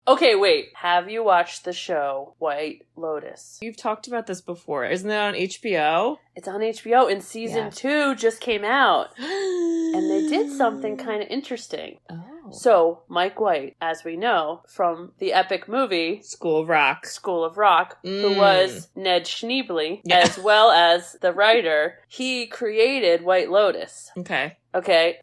Okay, wait. Have you watched the show White Lotus? You've talked about this before. Isn't it on HBO? It's on HBO, and season 2 just came out. And they did something kind of interesting. Oh. So, Mike White, as we know from the epic movie School of Rock, who was Ned Schneebly, as well as the writer, he created White Lotus. Okay.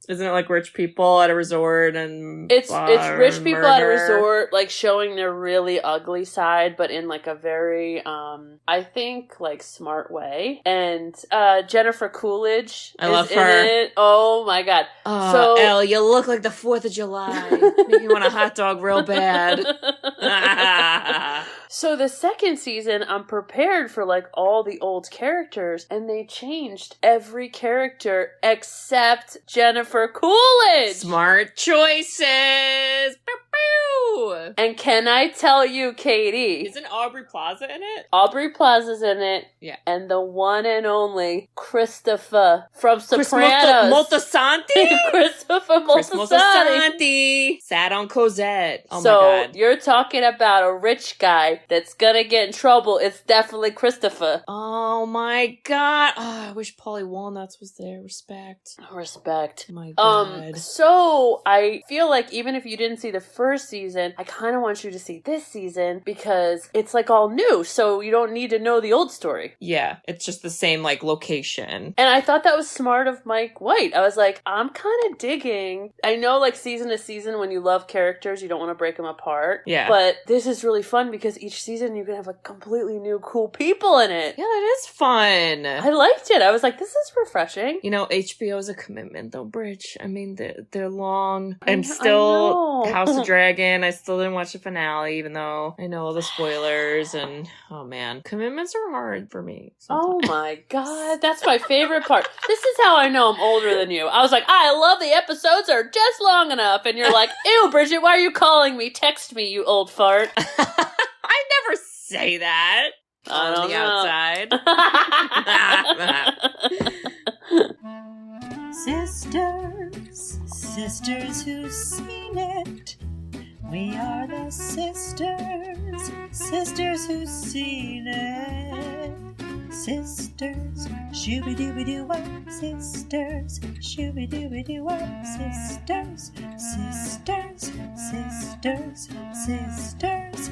Isn't it like rich people at a resort and it's rich people at a resort, like showing their really ugly side, but in like a very I think like smart way. And Jennifer Coolidge is in it. Oh my god. So Elle, you look like the 4th of July. Make me want a hot dog real bad. So the second season, I'm prepared for like all the old characters, and they changed every character except Jennifer Coolidge. Smart choices. Bow-bow. And can I tell you, Katie? Isn't Aubrey Plaza in it? Aubrey Plaza's in it. Yeah. And the one and only Christopher from Sopranos. Moltisanti? Christopher Moltisanti. Sat on Cosette. Oh so my god. You're talking about a rich guy that's gonna get in trouble. It's definitely Christopher. Oh my god. Oh, I wish Polly Walnuts was there. Respect. Respect. My god. So I feel like even if you didn't see the first season, I kind of want you to see this season because it's like all new, so you don't need to know the old story. Yeah, it's just the same like location. And I thought that was smart of Mike White. I was like, I'm kind of digging. I know like season to season when you love characters, you don't want to break them apart. Yeah. But this is really fun because each season you can have like completely new cool people in it. Yeah, that is fun. I liked it. I was like, this is refreshing. You know, HBO is a commitment though, Bridge. I mean, they're long. I'm still House of Dragon. I still didn't watch the finale, even though I know all the spoilers. And oh man, commitments are hard for me sometimes. Oh my god, that's my favorite part. This is how I know I'm older than you. I was like, I love the episodes are just long enough. And you're like, ew, Bridget, why are you calling me? Text me, you old fart. I never say that on the outside. Sisters who've seen it. We are the sisters who've seen it. Sisters, shooby-dooby-doo-wop, sisters, shooby-dooby-doo-wop, sisters, sisters, sisters, sisters.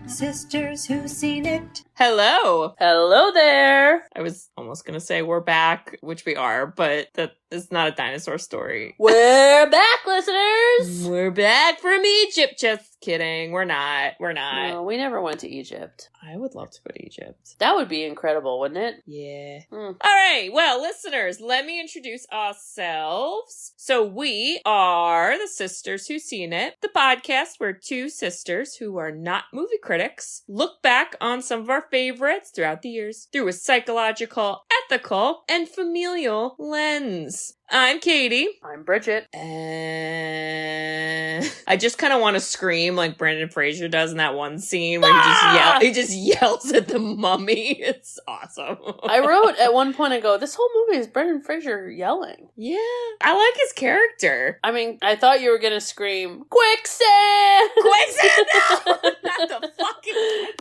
Sisters who've seen it. Hello. Hello there. I was almost going to say we're back, which we are, but that is not a dinosaur story. We're back, listeners. We're back from Egypt. Just kidding. We're not. No, we never went to Egypt. I would love to go to Egypt. That would be incredible, wouldn't it? Yeah. All right. Well, listeners, let me introduce ourselves. So we are the Sisters Who've Seen It, the podcast where two sisters who are not movie critics look back on some of our favorites throughout the years through a psychological, ethical, and familial lens. I'm Katie. I'm Bridget. And I just kind of want to scream like Brendan Fraser does in that one scene where he just yells at the mummy. It's awesome. I wrote at one point, I go, this whole movie is Brendan Fraser yelling. Yeah. I like his character. I mean, I thought you were going to scream, quicksand! Quicksand! No! Not the fucking...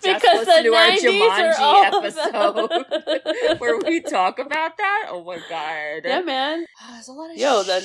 Because the 90s are all episode where we talk about that. Oh my god. Yeah, man. There's a lot of the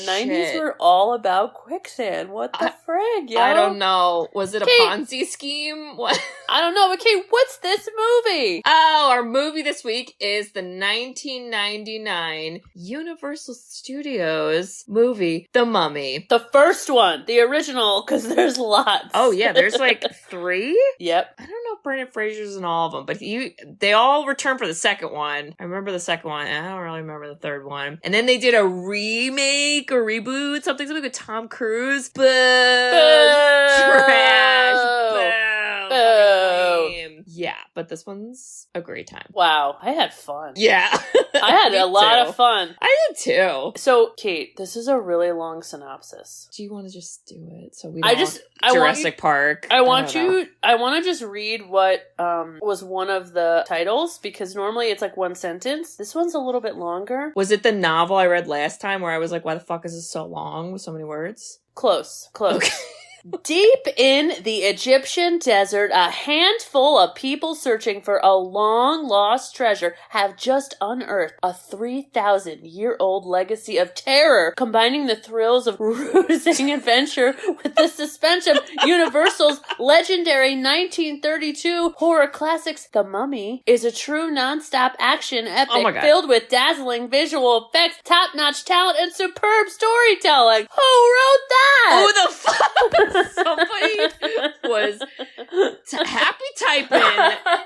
90s were all about quicksand. What the frig, yo? I don't know. Was it a Ponzi scheme? What? I don't know. Okay, what's this movie? Oh, our movie this week is the 1999 Universal Studios movie, The Mummy. The first one. The original, because there's lots. Oh, yeah. There's like 3? Yep. I don't know if Brendan Fraser's in all of them, but they all returned for the second one. I remember the second one, and I don't really remember the third one. And then they did a remake or reboot, something with Tom Cruise. Boo! Trash! Boo! Yeah, but this one's a great time. Wow, I had fun. Yeah. I had a lot of fun. I did too. So, Kate, this is a really long synopsis. Do you want to just do it? So we don't Jurassic Park. I want to just read what was one of the titles, because normally it's like one sentence. This one's a little bit longer. Was it the novel I read last time where I was like, why the fuck is this so long with so many words? Close. Okay. Deep in the Egyptian desert, a handful of people searching for a long-lost treasure have just unearthed a 3,000-year-old legacy of terror, combining the thrills of rousing adventure with the suspense of Universal's legendary 1932 horror classics. The Mummy is a true non-stop action epic filled with dazzling visual effects, top-notch talent, and superb storytelling. Who wrote that? Who the fuck? Somebody was happy typing.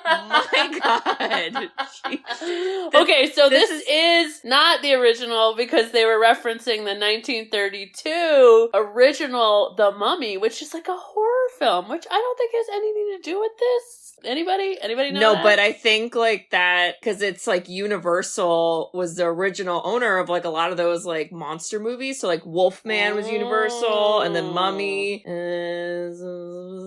My God. Okay, so this is not the original because they were referencing the 1932 original The Mummy, which is like a horror film, which I don't think has anything to do with this. Anybody know No, that? but I think like that, because it's like Universal was the original owner of like a lot of those like monster movies. So like Wolfman was Universal, and then Mummy is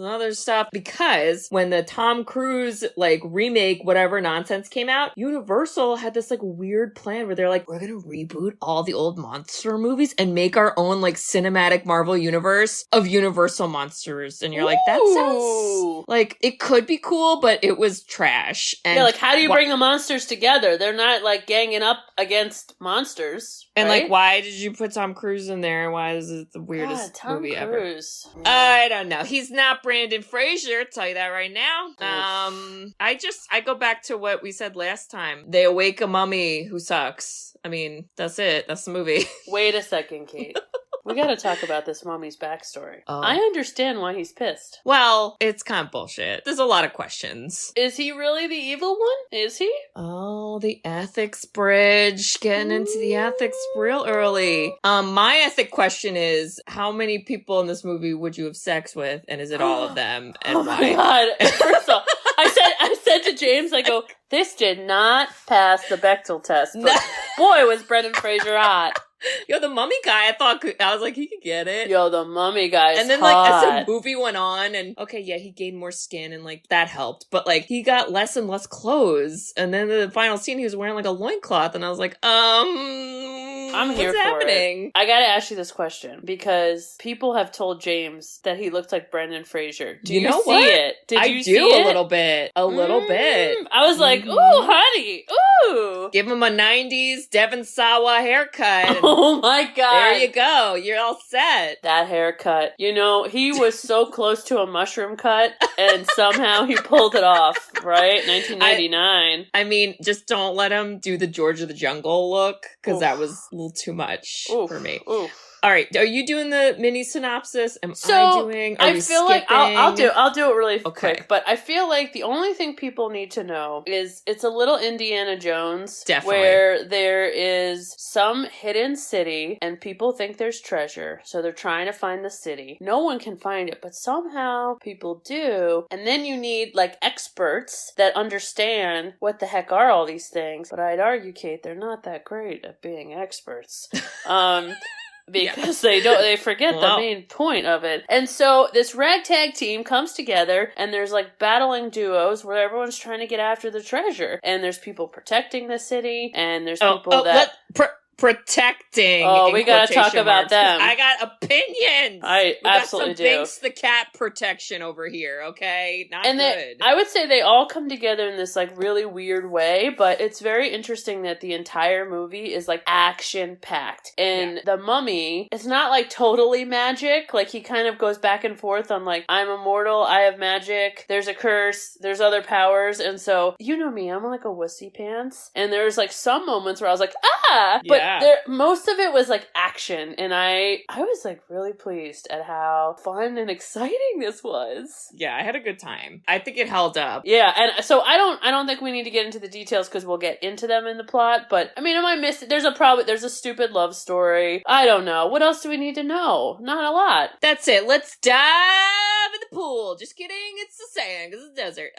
other stuff. Because when the Tom Cruise like remake whatever nonsense came out, Universal had this like weird plan where they're like, we're gonna reboot all the old monster movies and make our own like cinematic Marvel universe of Universal monsters. And you're like, that sounds like it could be cool, but it was trash. And yeah, like how do you bring the monsters together? They're not like ganging up against monsters. And right? like, why did you put Tom Cruise in there? Why is it the weirdest Tom movie Cruise. ever? I don't know. He's not Brendan Fraser, I'll tell you that right now. I go back to what we said last time. They awake a mummy who sucks. I mean, that's it. That's the movie. Wait a second, Kate. We gotta talk about this mummy's backstory. Oh. I understand why he's pissed. Well, it's kind of bullshit. There's a lot of questions. Is he really the evil one? Is he? Oh, the ethics bridge. Getting into the ethics real early. My ethic question is, how many people in this movie would you have sex with? And is it all of them? And why? My God. First of all, I said to James, I go, this did not pass the Bechdel test. But boy, was Brendan Fraser hot. Yo, the mummy guy, I was like, he could get it. Yo, the mummy guy is And then, hot. like, as the movie went on, and okay, yeah, he gained more skin, and, like, that helped. But, like, he got less and less clothes. And then the final scene, he was wearing, like, a loincloth, and I was like, I'm here what's for happening? It. I gotta ask you this question, because people have told James that he looks like Brendan Fraser. Do you know see it? Did you see it? A little bit. A little bit. I was like, ooh, honey, ooh. Give him a 90s Devon Sawa haircut. Oh my God. There you go. You're all set. That haircut. You know, he was so close to a mushroom cut, and somehow he pulled it off, right? 1999. I mean, just don't let him do the George of the Jungle look, because that was a little too much for me. Oof. All right, are you doing the mini synopsis? Am I doing? Are we feel skipping? like I'll do it really quick. But I feel like the only thing people need to know is it's a little Indiana Jones, definitely, where there is some hidden city and people think there's treasure, so they're trying to find the city. No one can find it, but somehow people do. And then you need like experts that understand what the heck are all these things. But I'd argue, Kate, they're not that great at being experts. Because they forget the main point of it. And so this ragtag team comes together, and there's like battling duos where everyone's trying to get after the treasure. And there's people protecting the city, and there's people that... protecting. Oh, we gotta talk about them. I got opinions. I absolutely do. Binks the cat protection over here, okay? Not good. I would say they all come together in this like really weird way, but it's very interesting that the entire movie is like action packed. And the mummy, it's not like totally magic. Like he kind of goes back and forth on like, I'm immortal, I have magic, there's a curse, there's other powers. And so, you know me, I'm like a wussy pants. And there's like some moments where I was like, but most of it was like action, and I was like really pleased at how fun and exciting this was. Yeah, I had a good time. I think it held up. Yeah, and so I don't think we need to get into the details because we'll get into them in the plot. But I mean, am I missing? There's a stupid love story. I don't know. What else do we need to know? Not a lot. That's it. Let's dive in the pool. Just kidding. It's the sand because it's desert.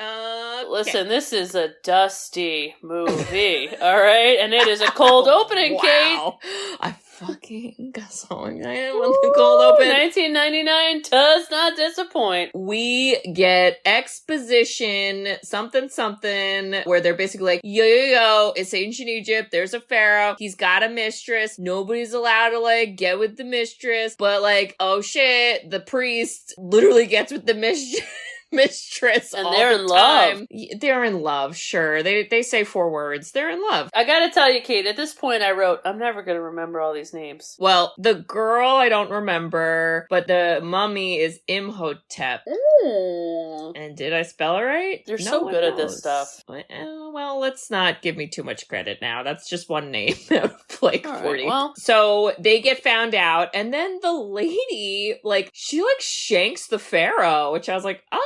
Listen, this is a dusty movie. All right, and it is a cold opening, Kate. I fucking got so excited when the cold open. 1999 does not disappoint. We get exposition, something, where they're basically like, yo, it's ancient Egypt. There's a pharaoh. He's got a mistress. Nobody's allowed to, like, get with the mistress. But, like, oh shit, the priest literally gets with the mistress and all they're the in time. love. They're in love, sure. They say 4 words. They're in love. I gotta tell you, Kate, at this point I wrote, I'm never gonna remember all these names. Well, the girl I don't remember, but the mummy is Imhotep. Ooh. And did I spell it right? You're so good at this stuff. Well, let's not give me too much credit now. That's just one name out of like 40. Right, well. So they get found out, and then the lady, like, she like shanks the pharaoh, which I was like, okay,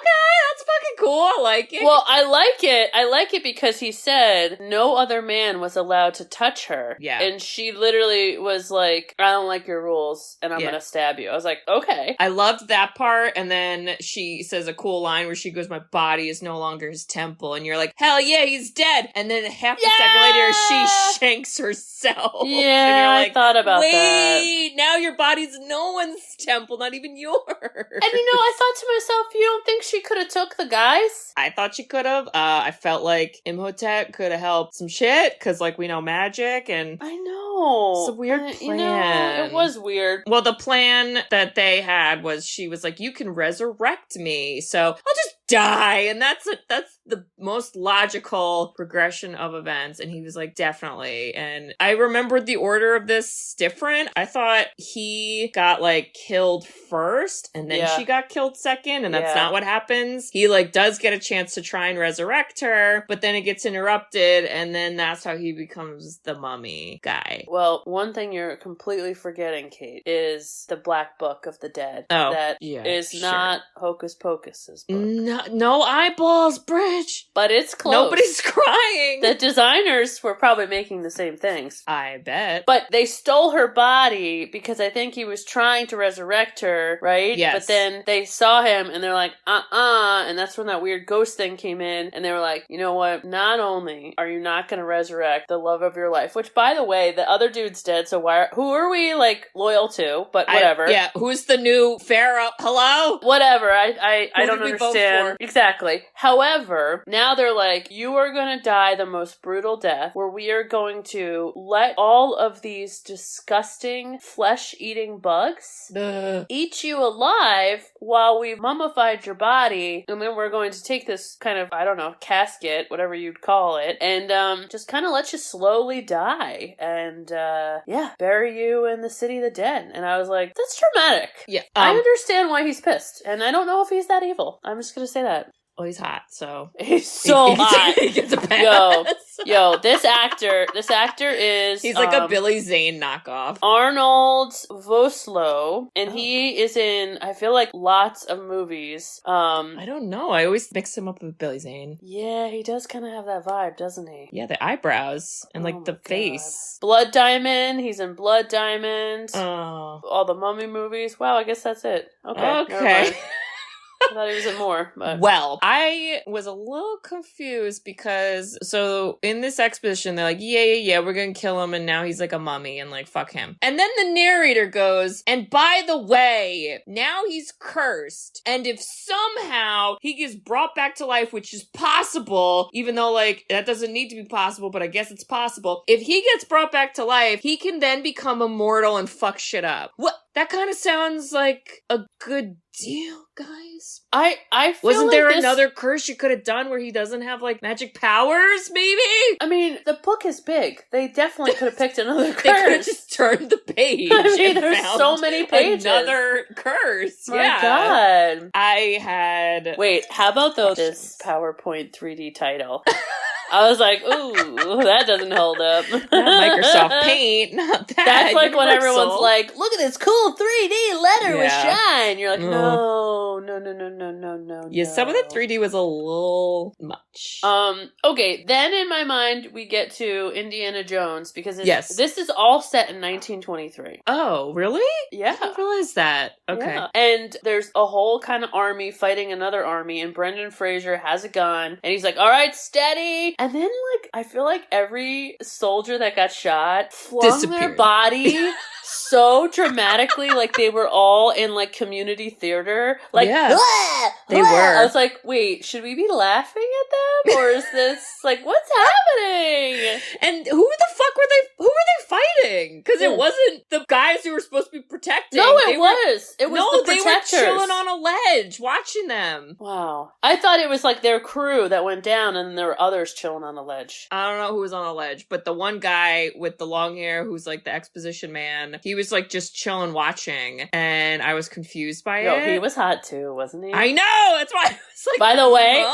that's fucking cool. I like it. Well, I like it. I like it because he said no other man was allowed to touch her. Yeah. And she literally was like, I don't like your rules, and I'm gonna stab you. I was like, okay. I loved that part, and then she says a cool line where she goes, my body is no longer his temple, and you're like, hell yeah, he's dead. And then half a second later, she shanks herself. Yeah, and you're like, I thought about that. Wait, now your body's no one's temple, not even yours. And I thought to myself, you don't think she could have took the guys? I thought she could have. I felt like Imhotep could have helped some shit, because, like, we know magic, and I know. it's a weird plan. It was weird. Well, the plan that they had was she was like, you can resurrect me, so I'll just die, and that's the most logical progression of events. And he was like, definitely. And I remembered the order of this different. I thought he got, like, killed first, and then she got killed second, and that's not what happens. He, like, does get a chance to try and resurrect her, but then it gets interrupted, and then that's how he becomes the mummy guy. Well, one thing you're completely forgetting, Kate, is the Black Book of the Dead. Oh, that is not Hocus Pocus's book. No eyeballs, Bridge. But it's close. Nobody's crying. The designers were probably making the same things. I bet. But they stole her body because I think he was trying to resurrect her, right? Yes. But then they saw him and they're like, and that's when that weird ghost thing came in, and they were like, you know what? Not only are you not going to resurrect the love of your life, which, by the way, the other dude's dead, so who are we, like, loyal to? But whatever. Who's the new pharaoh? Hello? Whatever. I don't understand. understand. Exactly. However, now they're like, you are going to die the most brutal death, where we are going to let all of these disgusting flesh-eating bugs eat you alive while we've mummified your body, and then we're going to take this kind of, I don't know, casket, whatever you'd call it, and just kind of let you slowly die, and bury you in the city of the dead. And I was like, that's dramatic. Yeah. I understand why he's pissed, and I don't know if he's that evil. I'm just gonna say that. Well, he's hot, so he's so hot. He gets a pass. Yo, this actor is he's like a Billy Zane knockoff. Arnold Vosloo, and he is in, I feel like, lots of movies. I don't know. I always mix him up with Billy Zane. Yeah, he does kind of have that vibe, doesn't he? Yeah, the eyebrows and like the face. Blood Diamond. He's in Blood Diamond. Oh, all the Mummy movies. Wow, I guess that's it. Okay. I thought he was in more, but... Well, I was a little confused because, so in this exposition, they're like, yeah, we're gonna kill him, and now he's like a mummy, and like, fuck him. And then the narrator goes, and by the way, now he's cursed, and if somehow he gets brought back to life, which is possible, even though, like, that doesn't need to be possible, but I guess it's possible, if he gets brought back to life, he can then become immortal and fuck shit up. What? That kind of sounds like a good deal, guys. I feel Wasn't like there another curse you could have done where he doesn't have, like, magic powers, maybe? I mean, the book is big. They definitely could have picked another curse. They could have just turned the page. I mean, there's so many pages. Another curse. My God. I had... Wait, how about this PowerPoint 3D title? I was like, ooh, that doesn't hold up. Not Microsoft Paint, not that. That's like Universal. when everyone's like, look at this cool 3D letter with shine. You're like, no. Yeah, some of the 3D was a little much. Okay, then in my mind, we get to Indiana Jones, because this is all set in 1923. Oh, really? Yeah. I didn't realize that. Okay. Yeah. And there's a whole kind of army fighting another army, and Brendan Fraser has a gun, and he's like, all right, steady! And then, like, I feel like every soldier that got shot flung their body so dramatically, like they were all in, like, community theater. Like, they were. I was like, wait, should we be laughing at them? Or is this, like, what's happening? And who were they fighting? Because it wasn't the guys who were supposed to be protecting. No, it was the protectors. They were chilling on a ledge, watching them. Wow. I thought it was like their crew that went down, and there were others chilling on the ledge. I don't know who was on a ledge, but the one guy with the long hair who's like the exposition man, he was like just chilling watching, and I was confused by it. He was hot too, wasn't he? I know! That's why I was like, By the way,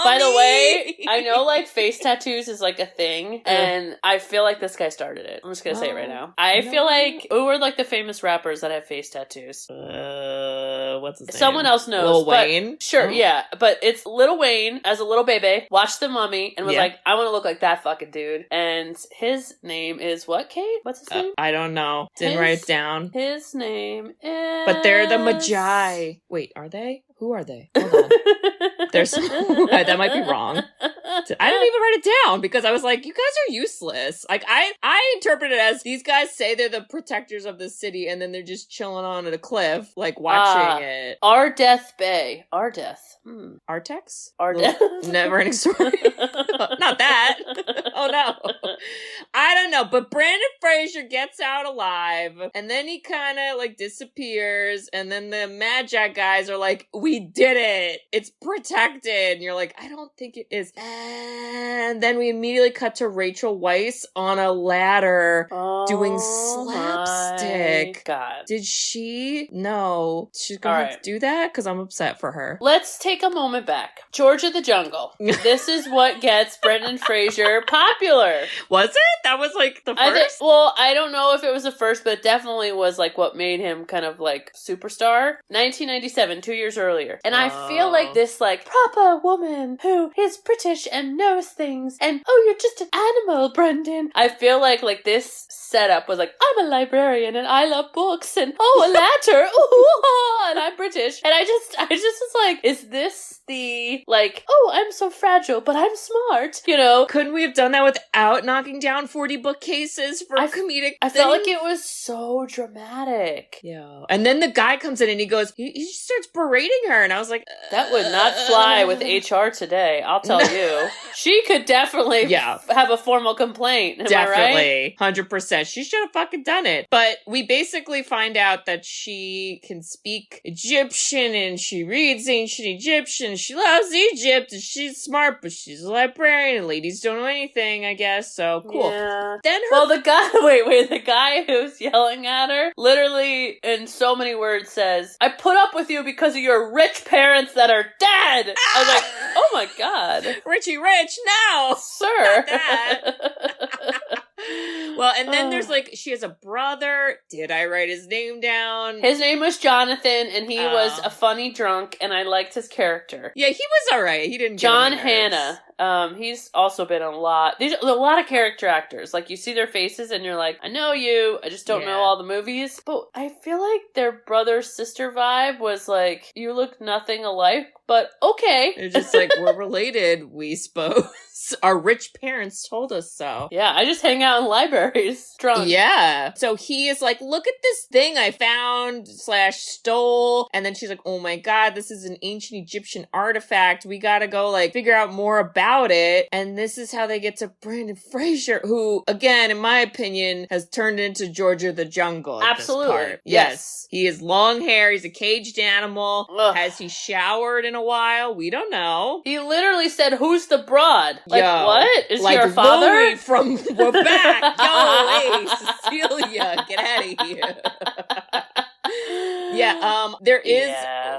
I know like face tattoos is like a thing, and I feel like this guy started it. I'm just gonna say it right now. I feel like, who are like the famous rappers that have face tattoos? What's his name? Someone else knows. Lil Wayne? Sure, yeah. But it's Lil Wayne as a little baby, watched The Mummy, and was like, I want to look like that fucking dude. And his name is what, Kate? What's his name? I don't know. Didn't write it down. His name is... But they're the Magi. Wait, are they? Who are they? Hold on. There's that might be wrong. I didn't even write it down because I was like, you guys are useless. Like I interpret it as these guys say they're the protectors of the city, and then they're just chilling on a cliff, like watching it. Ardeth Bay. Ardeth. Artex? Ardeth. Never ending story. Not that. Oh no. I don't know, but Brendan Fraser gets out alive, and then he kind of like disappears, and then the Magi guys are like, we did it. It's protected. And you're like, I don't think it is. And then we immediately cut to Rachel Weisz on a ladder doing slapstick. God. Did she? No. She's gonna have to do that? Because I'm upset for her. Let's take a moment back. George of the Jungle. This is what gets Brendan Fraser popular. Was it? That was like the first? I don't know if it was the first, but it definitely was like what made him kind of like superstar. 1997, 2 years earlier. And I feel like this like proper woman who is British and knows things, and you're just an animal, Brendan. I feel like this setup was like, I'm a librarian and I love books, and a ladder, and I'm British. And I just was like, is this the like, I'm so fragile, but I'm smart, you know? Couldn't we have done that without knocking down 40 bookcases for comedic I felt like it was so dramatic. Yeah. And then the guy comes in and he goes, he just starts berating her, and I was like, that would not fly with HR today, I'll tell you. She could definitely have a formal complaint. Am I right? 100%. She should have fucking done it. But we basically find out that she can speak Egyptian, and she reads ancient Egyptian. She loves Egypt, and she's smart, but she's a librarian, and ladies don't know anything, I guess. So cool. Yeah. Then the guy, the guy who's yelling at her, literally in so many words says, I put up with you because of your rich parents that are dead. I was like, oh my God. Richie Rich, no! Sir. Well, and then there's she has a brother. Did I write his name down? His name was Jonathan, and he was a funny drunk, and I liked his character. Yeah, he was alright. He didn't John Hannah. He's also been a lot. There's a lot of character actors. Like, you see their faces and you're like, I know you. I just don't know all the movies. But I feel like their brother-sister vibe was like, you look nothing alike, but okay. It's just like, we're related, we suppose. Our rich parents told us so. Yeah, I just hang out in libraries drunk. Yeah. So he is like, look at this thing I found / stole. And then she's like, oh my God, this is an ancient Egyptian artifact. We gotta go figure out more about it. And this is how they get to Brendan Fraser, who, again, in my opinion, has turned into George of the Jungle. Absolutely. This part. Yes. He has long hair. He's a caged animal. Ugh. Has he showered in a while? We don't know. He literally said, who's the broad? What? Is he your father? Louie from We're Back. Yo, hey, Cecilia, get out of here. Yeah, there is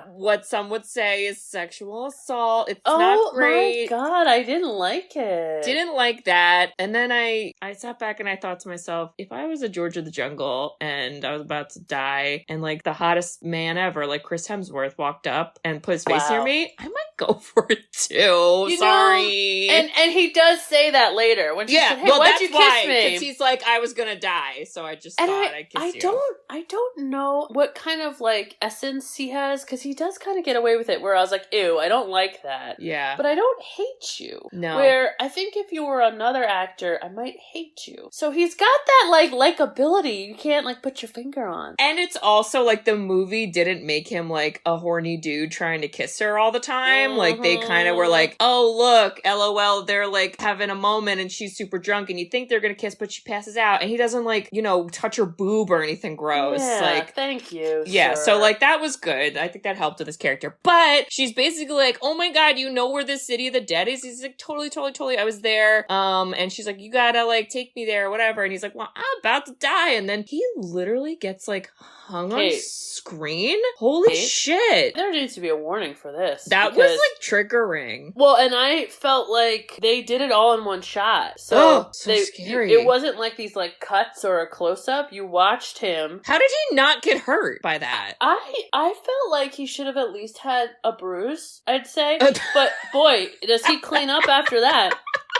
what some would say is sexual assault. It's not great. Oh my god, I didn't like it. Didn't like that. And then I sat back and I thought to myself, if I was a George of the Jungle and I was about to die and like the hottest man ever, like Chris Hemsworth, walked up and put his face near me, I might go for it too. Sorry. And he does say that later when she said, hey, why'd you kiss me? Because he's like, I was gonna die, so I just thought I'd kiss you. I don't know what kind of like essence he has, because he does kind of get away with it where I was like, ew, I don't like that. Yeah. But I don't hate you. No. Where I think if you were another actor, I might hate you. So he's got that like likability you can't like put your finger on. And it's also like the movie didn't make him like a horny dude trying to kiss her all the time. Like they kind of were like, oh look, LOL, they're like having a moment and she's super drunk and you think they're gonna kiss but she passes out and he doesn't like, you know, touch her boob or anything gross. Yeah, like, thank you. Yeah, sir. so like that was good. I think that helped with his character. But she's basically like, oh my god, you know where the city of the dead is? He's like, totally, I was there. And she's like, you gotta like take me there or whatever. And he's like, well, I'm about to die. And then he literally gets like hung on screen. Holy shit. There needs to be a warning for this. That was like triggering. Well, and I felt like they did it all in one shot. So, scary. It wasn't like these like cuts or a close up. You watched him. How did he not get hurt by that? I felt like he should have at least had a bruise, I'd say. But boy, does he clean up after that.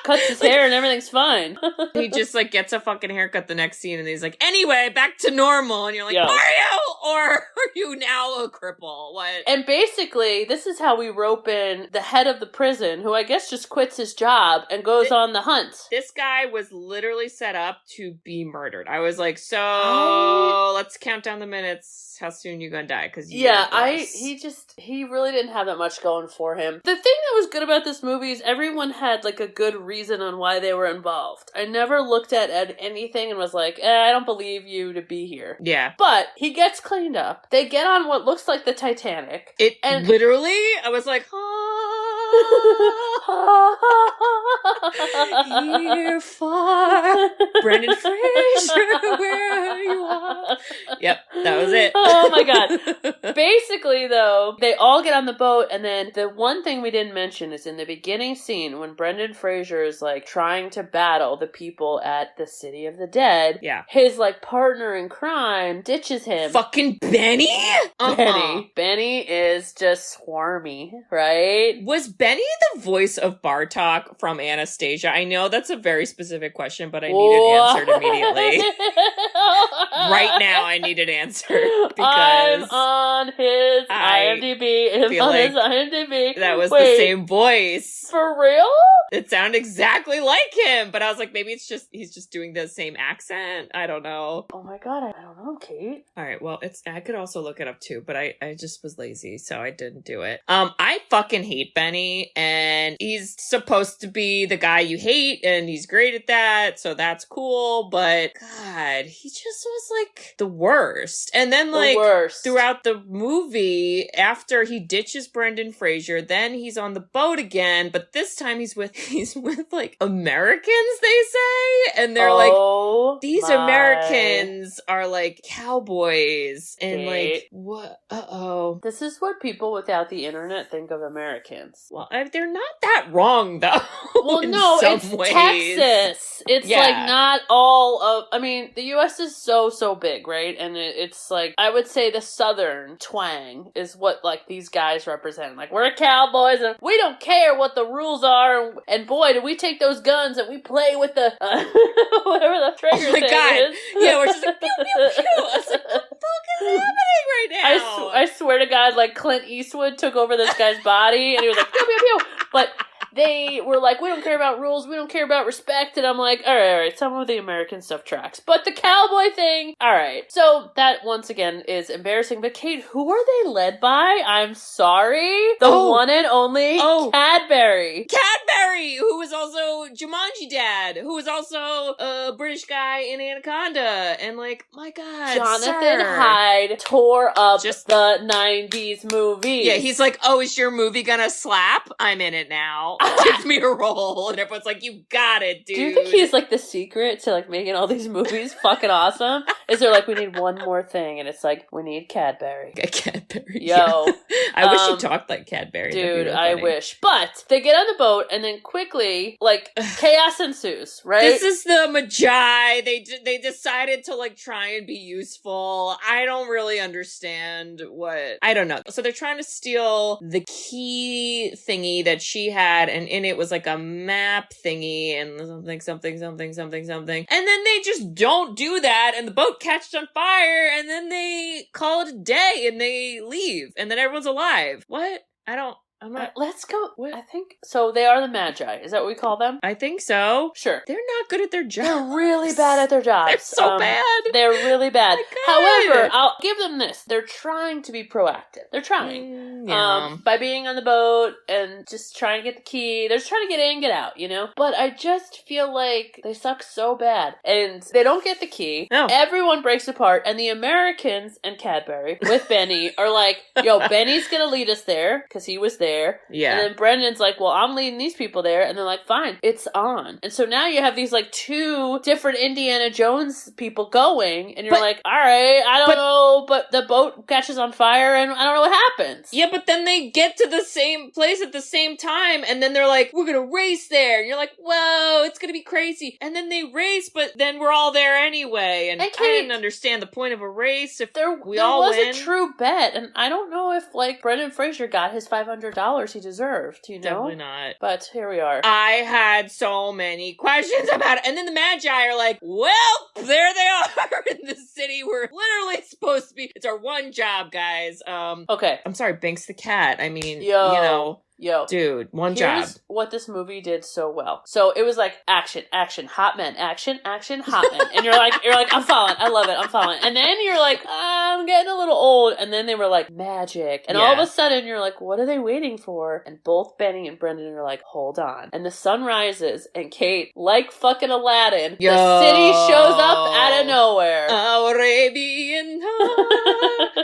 Cuts his hair and everything's fine. He just like gets a fucking haircut the next scene and he's like, anyway, back to normal. And you're like, are you? Or are you now a cripple? What? And basically, this is how we rope in the head of the prison, who I guess just quits his job and goes on the hunt. This guy was literally set up to be murdered. I was like, so let's count down the minutes. How soon you gonna die? Because he really didn't have that much going for him. The thing that was good about this movie is everyone had like a good reason on why they were involved. I never looked at anything and was like, I don't believe you to be here. Yeah. But he gets cleaned up. They get on what looks like the Titanic. And literally, I was like, here far, Brendan Fraser, where you are. Yep, that was it. Oh my god. Basically, though, they all get on the boat, and then the one thing we didn't mention is in the beginning scene when Brendan Fraser is like trying to battle the people at the City of the Dead. Yeah. His like partner in crime ditches him. Fucking Benny? Benny is just swarmy, right? Was Benny the voice of Bartok from Anastasia? I know that's a very specific question, but I need it answered immediately. Right now, I need it answered because I'm on his IMDb. That was the same voice. For real? It sounded exactly like him, but I was like, maybe he's just doing the same accent. I don't know. Oh my god, I don't know, Kate. All right, well, I could also look it up too, but I just was lazy, so I didn't do it. I fucking hate Benny, and he's supposed to be the guy you hate, and he's great at that, so that's cool, but god, he just was like the worst. And then like throughout the movie, after he ditches Brendan Fraser, then he's on the boat again, but this time he's with like Americans, they say, and they're like, these Americans are like cowboys, and like, what? This is what people without the internet think of Americans. Well, they're not that wrong though. Well, no, it's ways. Texas. It's like not all of. I mean, the U.S. is so big, right? And it's like, I would say the Southern twang is what like these guys represent. Like, we're cowboys and we don't care what the rules are. And boy, do we take those guns and we play with the whatever the trigger thing is. Yeah, we're just like, pew, pew, pew. I was like, what the fuck is happening right now? I swear to God, like Clint Eastwood took over this guy's body and he was like, pew, pew, pew. But they were like, we don't care about rules, we don't care about respect, and I'm like, all right, some of the American stuff tracks. But the cowboy thing, all right. So that, once again, is embarrassing. But Kate, who are they led by? I'm sorry. The one and only Cadbury. Cadbury, who was also Jumanji Dad, who was also a British guy in Anaconda. And like, my God, Jonathan Hyde tore up just the 90s movie. Yeah, he's like, oh, is your movie gonna slap? I'm in it now. give me a role. And everyone's like, you got it, dude. Do you think he's like the secret to like making all these movies fucking awesome? Is there like, we need one more thing, and it's like, we need Cadbury. A Cadbury. Yo. Yeah. I wish you talked like Cadbury. Dude, really I wish. But they get on the boat, and then quickly, like, chaos ensues, right? This is the Magi. They decided to like try and be useful. I don't really understand what. I don't know. So they're trying to steal the key thingy that she had, and in it was like a map thingy and something. And then they just don't do that, and the boat catches on fire, and then they call it a day and they leave, and then everyone's alive. What? I'm not. Let's go. What? I think so. They are the Magi. Is that what we call them? I think so. Sure. They're not good at their jobs. They're really bad at their jobs. They're so bad. They're really bad. Oh However, I'll give them this. They're trying to be proactive. They're trying. By being on the boat and just trying to get the key. They're just trying to get in, get out, you know? But I just feel like they suck so bad. And they don't get the key. No. Everyone breaks apart. And the Americans and Cadbury with Benny are like, yo, Benny's gonna lead us there because he was there. Yeah. And then Brendan's like, well, I'm leading these people there. And they're like, fine, it's on. And so now you have these like two different Indiana Jones people going. And you're like, all right, I don't know. But the boat catches on fire and I don't know what happens. Yeah, but then they get to the same place at the same time. And then they're like, we're going to race there. And you're like, whoa, it's going to be crazy. And then they race, but then we're all there anyway. And Kate, I didn't understand the point of a race if we there all was win. A true bet. And I don't know if like Brendan Fraser got his $500 he deserved, you know? Definitely not. But here we are. I had so many questions about it. And then the Magi are like, well, there they are in the city we're literally supposed to be. It's our one job, guys. Okay. I'm sorry, Binks the cat. I mean, you know. Yo. Dude, one Here's job. what this movie did so well. So it was like action, hot men, action, hot men. And you're like, I'm following. I love it. I'm following. And then you're like, I'm getting a little old. And then they were like, magic. And all of a sudden you're like, what are they waiting for? And both Benny and Brendan are like, hold on. And the sun rises and Kate, like fucking Aladdin, the city shows up out of nowhere. Arabian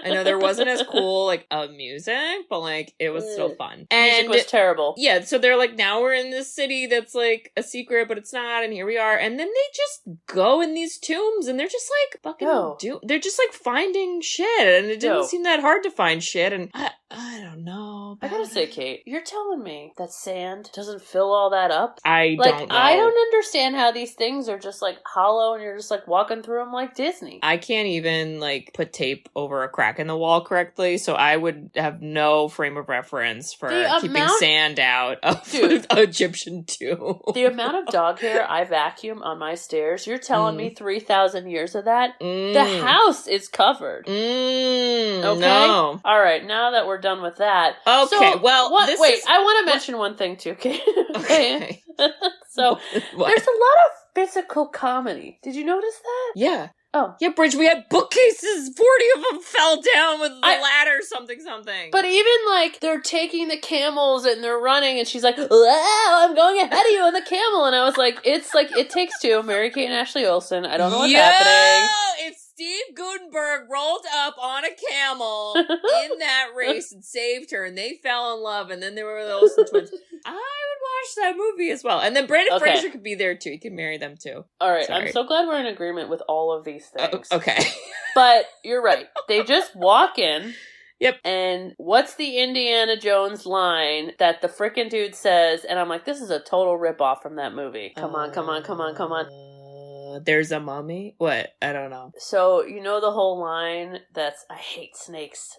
I know there wasn't as cool like music, but like it was still fun. And was terrible. Yeah, so they're like, now we're in this city that's like a secret, but it's not, and here we are. And then they just go in these tombs, and they're just like fucking they're just like finding shit, and it didn't seem that hard to find shit. And I don't know. I gotta say, Kate, you're telling me that sand doesn't fill all that up? I don't know. I don't understand how these things are just like hollow, and you're just like walking through them like Disney. I can't even like put tape over a crack in the wall correctly, so I would have no frame of reference for keeping sand out of Egyptian tomb. The amount of dog hair I vacuum on my stairs, you're telling me 3,000 years of that? The house is covered. Okay? No. All right, now that we're done with that. Okay, so well, I want to mention one thing too, Kate. Okay. So, there's a lot of physical comedy. Did you notice that? Yeah. Oh. Yeah, Bridge, we had bookcases. 40 of them fell down with the ladder, something. But even, like, they're taking the camels and they're running, and she's like, wow, I'm going ahead of you on the camel. And I was like, it's like, It Takes Two, Mary-Kate and Ashley Olsen. I don't know what's happening. If Steve Guttenberg rolled up on a camel in that race and saved her, and they fell in love, and then there were the Olsen twins, I would watch that movie as well. And then Brendan Fraser could be there too. He could marry them too. All right. Sorry. I'm so glad we're in agreement with all of these things. Okay. But you're right. They just walk in. Yep. And what's the Indiana Jones line that the frickin' dude says? And I'm like, this is a total ripoff from that movie. Come on. There's a mummy? What? I don't know. So, you know the whole line that's, I hate snakes.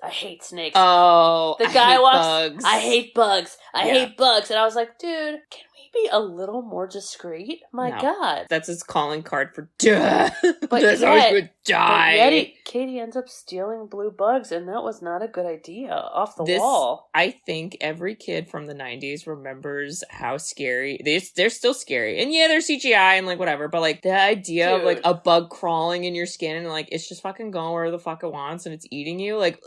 Oh, the guy walks, bugs. I hate bugs. I hate bugs. And I was like, dude, can we be a little more discreet? My God. That's his calling card for death. But that's how he would die. But yet Katie ends up stealing blue bugs, and that was not a good idea off the wall. I think every kid from the 90s remembers how scary. They're still scary. And yeah, they're CGI and like whatever, but like the idea of like a bug crawling in your skin and like it's just fucking going where the fuck it wants and it's eating you, like, dude,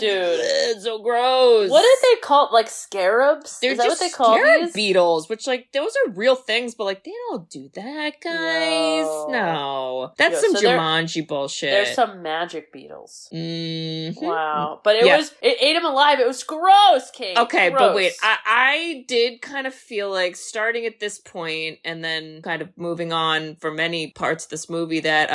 it's so gross. What did they call it? Like scarabs? They're Is that just what they call scarab these? Beetles, which like those are real things, but like they don't do that, guys. No. That's some Jumanji bullshit. There's some magic beetles. Mm-hmm. Wow. But it ate him alive. It was gross, Kate. Okay, gross. But wait, I did kind of feel like starting at this point and then kind of moving on for many parts of this movie that,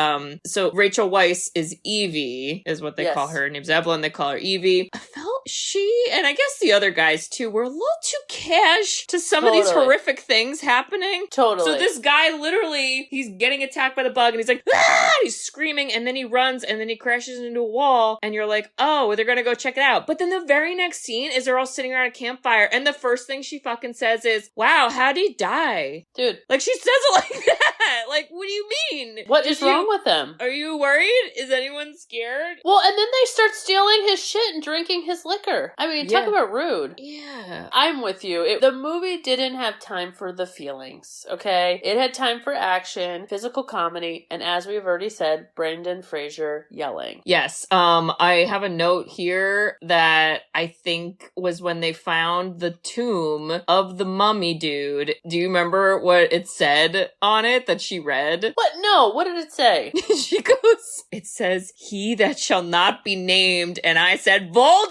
so Rachel Weisz is Evie, is what they call her. Her name's Evelyn, they call her Evie. I felt she, and I guess the other guys too, were a little too cash to some of these horrific things happening. Totally. So this guy literally, he's getting attacked by the bug and he's like, ah! He's screaming and then he runs and then he crashes into a wall and you're like, oh, they're gonna go check it out. But then the very next scene is they're all sitting around a campfire and the first thing she fucking says is, wow, how'd he die? Dude. Like, she says it like that. Like, what do you mean? What is wrong with them? Are you worried? Is anyone scared? Well, and then they start stealing his shit and drinking his liquor. I mean, talk about rude. Yeah. I'm with you. The movie didn't have time for the feelings, okay? It had time for action, physical comedy, and as we've already said, Brendan Fraser yelling. Yes. I have a note here that I think was when they found the tomb of the mummy dude. Do you remember what it said on it that she read? What? No. What did it say? She goes, it says, he that shall not be named. And I said, Voldemort!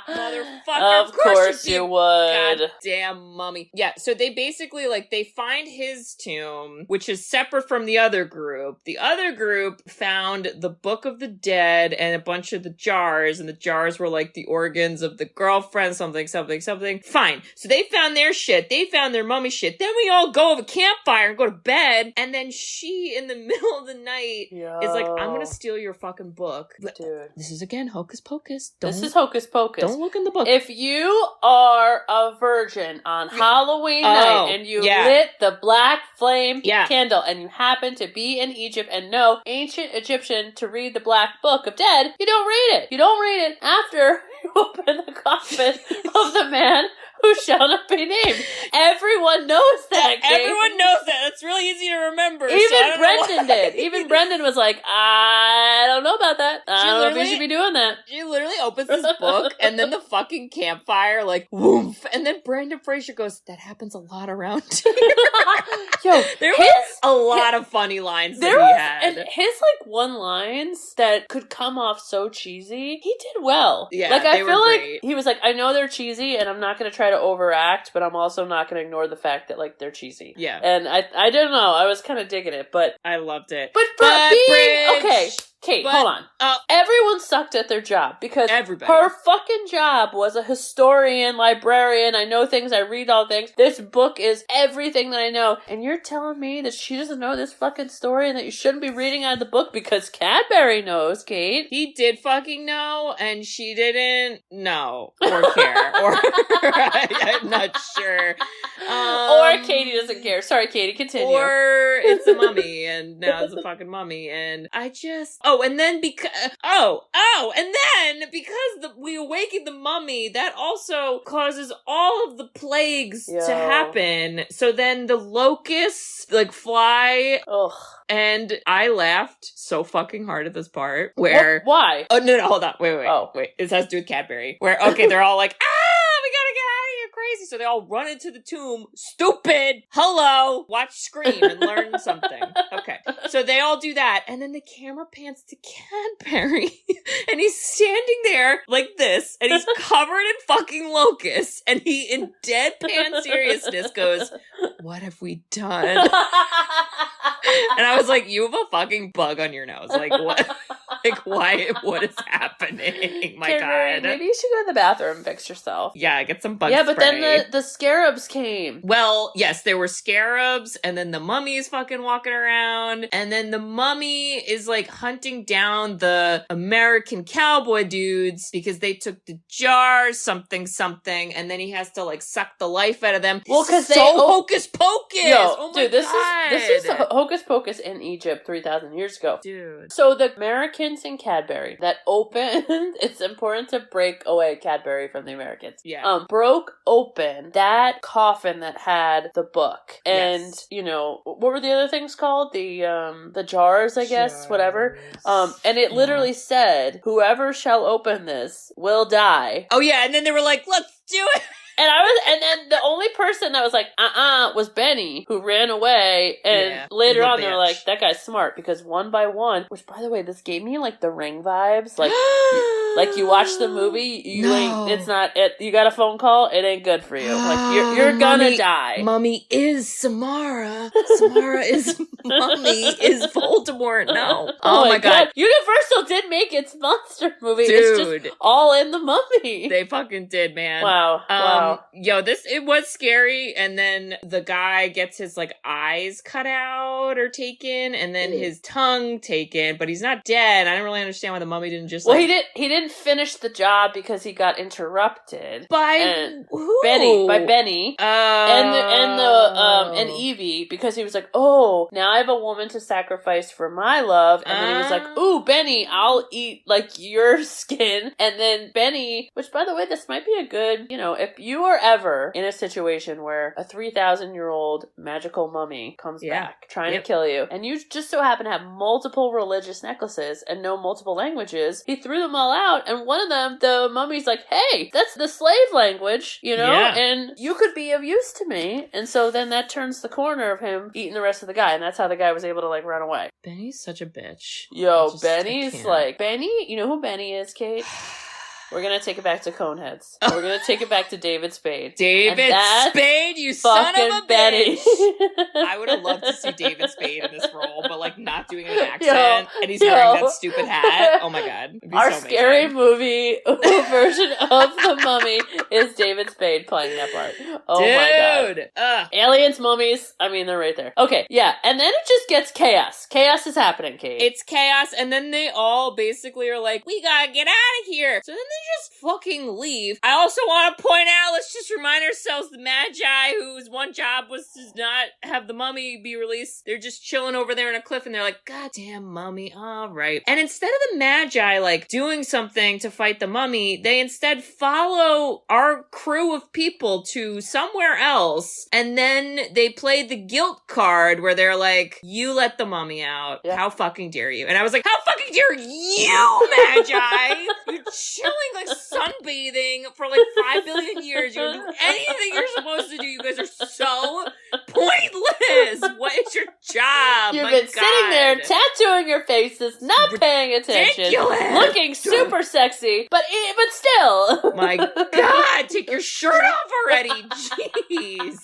Motherfucker. Of course you would. Goddamn mummy. Yeah, so they basically, like, they find his tomb, which is separate from the other group. The other group found the Book of the Dead and a bunch of the jars, and the jars were, like, the organs of the girlfriend, something. Fine. So they found their shit. They found their mummy shit. Then we all go over a campfire and go to bed, and then she, in the middle of the night, is like, I'm gonna steal your fucking book. Dude. This is, again, Hocus Pocus. This is Hocus Pocus. Don't look in the book. If you are a virgin on Halloween night and you lit the black flame candle and you happen to be in Egypt and know ancient Egyptian to read the Black Book of Dead, you don't read it. You don't read it after you open the coffin of the man who shall not be named. Everyone knows that. Everyone knows that. It's really easy to remember. Even Brendan did. Even Brendan was like, I don't know about that. I don't know if you should be doing that. She literally opens this book and then the fucking campfire, like, woof. And then Brendan Fraser goes, that happens a lot around here. Yo, there was a lot of funny lines that he had. And his, like, one-lines that could come off so cheesy, he did well. Yeah, like, I feel like great. He was like, I know they're cheesy and I'm not going to try to overact, but I'm also not going to ignore the fact that, like, they're cheesy. Yeah. And I don't know. I was kind of digging it, but I loved it. But being Bridge, okay, Kate, hold on. Everyone sucked at their job because her fucking job was a historian, librarian. I know things. I read all things. This book is everything that I know. And you're telling me that she doesn't know this fucking story and that you shouldn't be reading out of the book because Cadbury knows, Kate. He did fucking know and she didn't know or care. Or I'm not sure. Or Katie doesn't care. Sorry, Katie, continue. Or it's a mummy and now it's a fucking mummy. And I just... and then because we awaken the mummy, that also causes all of the plagues to happen. So then the locusts, like, fly. Ugh. And I laughed so fucking hard at this part where... Why? Oh, no, hold on. Wait. This has to do with Cadbury. Where, okay, they're all like, we gotta get out of here, crazy. So they all run into the tomb. Stupid. Hello. Watch Scream and learn something. Okay. So they all do that. And then the camera pans to Cadbury. And he's standing there like this. And he's covered in fucking locusts. And he, in deadpan seriousness, goes, what have we done? And I was like, you have a fucking bug on your nose. Like, what? Like, why? What is happening? My God. Maybe you should go to the bathroom and fix yourself. Yeah, get some bug spray. spray. But then the scarabs came. Well, yes, there were scarabs, and then the mummy's fucking walking around, and then the mummy is, like, hunting down the American cowboy dudes because they took the jars, something, and then he has to, like, suck the life out of them. Well, because Hocus Pocus! Yo, dude, this is Hocus Pocus in Egypt 3,000 years ago. Dude. So the Americans in Cadbury that opened, it's important to break away Cadbury from the Americans. Yeah. Broke open that coffin that had the book. And, you know, what were the other things called? The jars, I guess, whatever. And it literally said, whoever shall open this will die. Oh yeah, and then they were like, let's do it. And then the only person that was like, was Benny, who ran away. And later on, they were like, that guy's smart, because one by one, which, by the way, this gave me like the Ring vibes. Like, you watch the movie, you got a phone call, it ain't good for you. Like, you're gonna die. Mummy is Samara. Samara is Mummy is Voldemort. No. Oh my god. Universal did make its monster movie. Dude. It's just all in the Mummy. They fucking did, man. Wow. Yo, it was scary, and then the guy gets his, like, eyes cut out or taken, and then his tongue taken, but he's not dead. I don't really understand why the Mummy didn't just, he didn't finish the job because he got interrupted. By who? By Benny. And Evie, because he was like, oh, now I have a woman to sacrifice for my love, and then he was like, ooh, Benny, I'll eat, like, your skin, and then Benny, which, by the way, this might be a good, if you are ever in a situation where a 3,000-year-old magical mummy comes back trying to kill you, and you just so happen to have multiple religious necklaces and know multiple languages, he threw them all out, and one of them, the mummy's like, hey, that's the slave language, and you could be of use to me, and so then that turns the corner of him eating the rest of the guy, and that's how the guy was able to, like, run away. Benny's such a bitch. Yo, Benny's like, Benny, you know who Benny is, Kate? We're going to take it back to Coneheads. We're going to take it back to David Spade. David Spade, you son of a Benny. bitch. I would have loved to see David Spade in this role, but, like, not doing an accent, and he's wearing that stupid hat. Oh my god. Our so scary movie version of the Mummy is David Spade playing that part. Oh my god. Aliens, mummies, I mean, they're right there. Okay, yeah, and then it just gets chaos. Chaos is happening, Kate. It's chaos, and then they all basically are like, we gotta get out of here. So then they just fucking leave. I also want to point out, let's just remind ourselves, the Magi, whose one job was to not have the Mummy be released, they're just chilling over there in a cliff, and they're like, goddamn Mummy, alright. And instead of the Magi, like, doing something to fight the Mummy, they instead follow our crew of people to somewhere else, and then they play the guilt card where they're like, you let the Mummy out. Yeah. How fucking dare you? And I was like, how fucking dare you, Magi? You're chilling, like, sunbathing for like 5 billion years. You don't do anything you're supposed to do. You guys are so pointless. What is your job? You've been sitting there tattooing your faces, not paying attention, ridiculous. Looking super sexy, but still. My god, take your shirt off already. Jeez.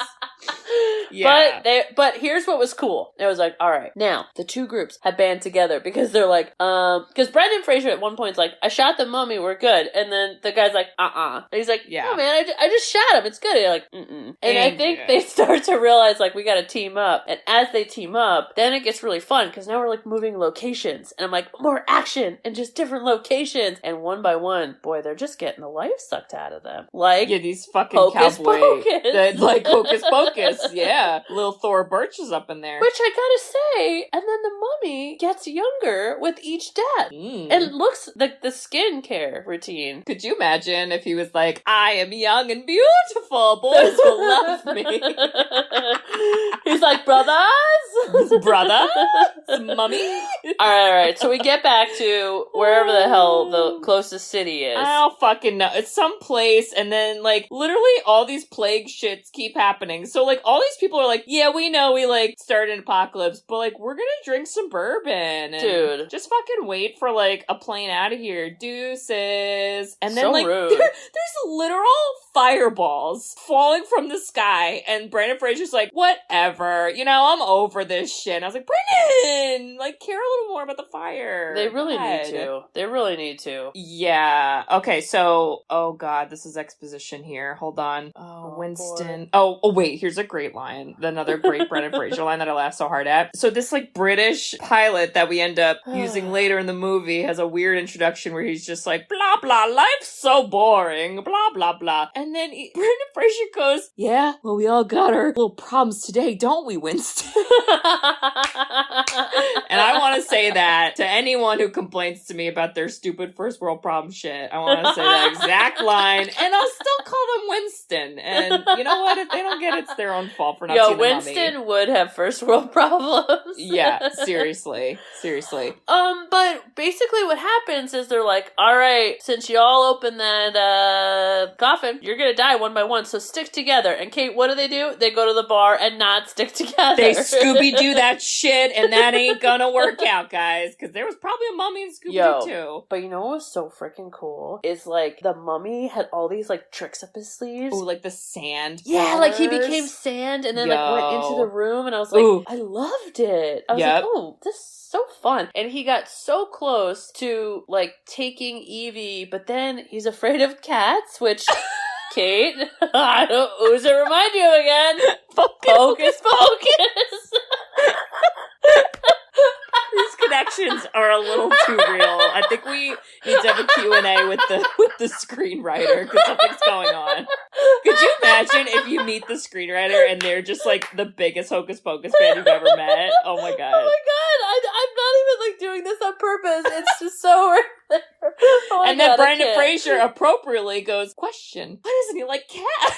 Yeah. But here's what was cool. It was like, all right, now the two groups have band together because they're like, because Brendan Fraser at one point's like, I shot the Mummy, we're good, and then the guy's like, and he's like, yeah, oh man, I just shot him, it's good. And you're like, and I think they start to realize, like, we gotta team up, and as they team up, then it gets really fun because now we're like moving locations, and I'm like, more action and just different locations, and one by one, boy, they're just getting the life sucked out of them. Like, yeah, these fucking Hocus cowboys, Pocus. Like Hocus Pocus, yeah. Little Thor Birch is up in there. Which I gotta say, and then the Mummy gets younger with each death. And looks like the skincare routine. Could you imagine if he was like, I am young and beautiful, boys will love me. He's like, brothers? Mummy? Alright, so we get back to wherever the hell the closest city is. I don't fucking know. It's some place, and then, like, literally all these plague shits keep happening. So, like, all these people are like, yeah, we know we, like, started an apocalypse, but, like, we're gonna drink some bourbon. And dude. Just fucking wait for, like, a plane out of here. Deuces. And then, so like, rude. there's literal fireballs falling from the sky, and Brendan Fraser's like, whatever, I'm over this shit. And I was like, Brendan, like, care a little more about the fire. They really need to. They really need to. Yeah. Okay, so, oh god, this is exposition here. Hold on. Oh, Winston. Oh, wait, here's a great line. Another great Brendan Fraser line that I laughed so hard at. So this, like, British pilot that we end up using later in the movie has a weird introduction where he's just like, blah, blah, life's so boring, blah, blah, blah. And then Brendan Fraser goes, yeah, well, we all got our little problems today, don't we, Winston? And I want to say that to anyone who complains to me about their stupid first world problem shit. I want to say that exact line, and I'll still call them Winston. And you know what? If they don't get it, it's their own fault for not seeing the Mummy. Winston would have first world problems. Yeah, seriously. But basically what happens is they're like, all right, since y'all opened that coffin, you're gonna die one by one, so stick together. And Kate, what do? They go to the bar and not stick together. They Scooby-Doo that shit, and that ain't gonna work out, guys, because there was probably a mummy in Scooby-Doo too. But you know what was so freaking cool? Is like, the mummy had all these like tricks up his sleeves. Ooh, like the sand. Yeah, powers. like he became sand and then like went into the room, and I was like, I loved it. I was like, oh, this is so fun. And he got so close to like taking Evie, but then he's afraid of cats, which Kate, I don't, who's it remind you again? Hocus Pocus. These connections are a little too real. I think we need to have a Q&A with the screenwriter, because something's going on. Could you imagine if you meet the screenwriter and they're just like the biggest Hocus Pocus fan you've ever met? Oh my god. Oh my god, I'm not even like doing this on purpose. It's just so oh and then Brendan Fraser appropriately goes, question, why doesn't he like cats?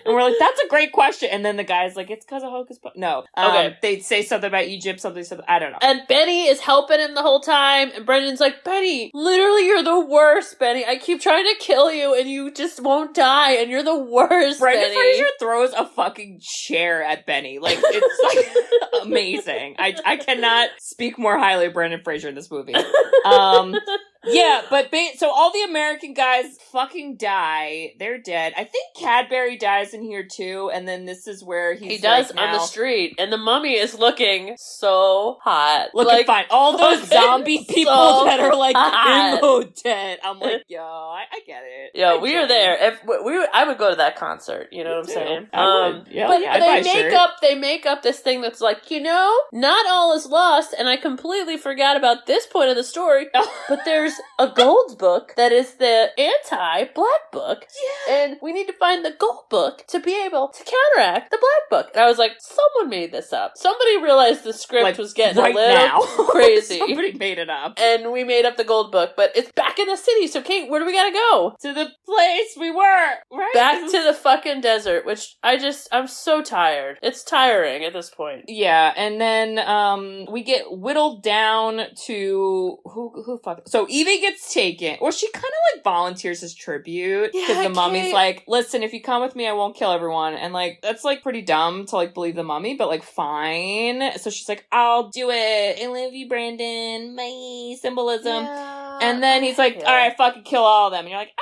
And we're like, that's a great question. And then the guy's like, it's because of Hocus Pocus. No. Okay. They say something about Egypt, something, I don't know. And Benny is helping him the whole time. And Brendan's like, Benny, literally you're the worst, Benny. I keep trying to kill you and you just won't die. And you're the worst, Brendan Benny. Fraser throws a fucking chair at Benny. Like, it's like amazing. I cannot speak more highly of Brendan Fraser in this movie. Yeah, but so all the American guys fucking die. They're dead. I think Cadbury dies in here too, and then this is where he does on the street, and the mummy is looking so hot, looking fine. All those zombie people that are like Imhotep. I'm like, yo, I get it. Yo, we were there. If I would go to that concert. You know what I'm saying? I would. Yeah, but yeah, they make up this thing that's like, not all is lost, and I completely forgot about this point of the story. But there's a gold book that is the anti-black book, and we need to find the gold book to be able to counteract the black book. And I was like, someone made this up. Somebody realized the script was getting a little crazy. Somebody made it up. And we made up the gold book, but it's back in the city, so Kate, where do we gotta go? To the place we were, right? Back to the fucking desert, which I'm so tired. It's tiring at this point. Yeah, and then we get whittled down to who so Evie gets taken, or she kind of like volunteers as tribute, because the mummy's like, listen, if you come with me I won't kill everyone, and like that's like pretty dumb to like believe the mummy, but like fine. So she's like, I'll do it, I love you, Brandon, my symbolism. And then he's like, alright, fucking kill all of them, and you're like,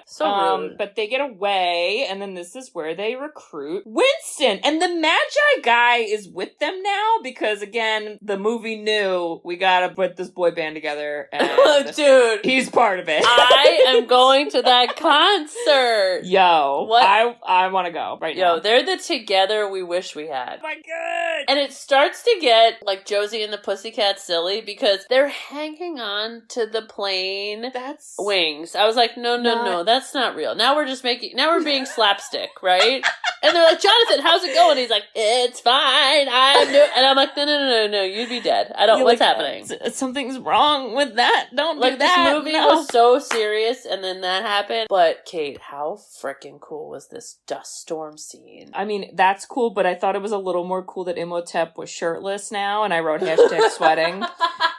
so rude. But they get away, and then this is where they recruit Winston, and the Magi guy is with them now, because again, the movie knew we gotta put this boy band together, and dude, he's part of it. I am going to that concert. Yo, what? I want to go right now. Yo, they're the together we wish we had. Oh my god! And it starts to get like Josie and the Pussycat silly, because they're hanging on to the plane wings. I was like, no, that's not real. Now we're being slapstick, right? And they're like, Jonathan, how's it going? He's like, it's fine. And I'm like, no, you'd be dead. I don't, what's happening? Something's wrong with that. Don't like do that. This movie was so serious, and then that happened. But Kate, how freaking cool was this dust storm scene? I mean, that's cool, but I thought it was a little more cool that Imhotep was shirtless now, and I wrote #sweating.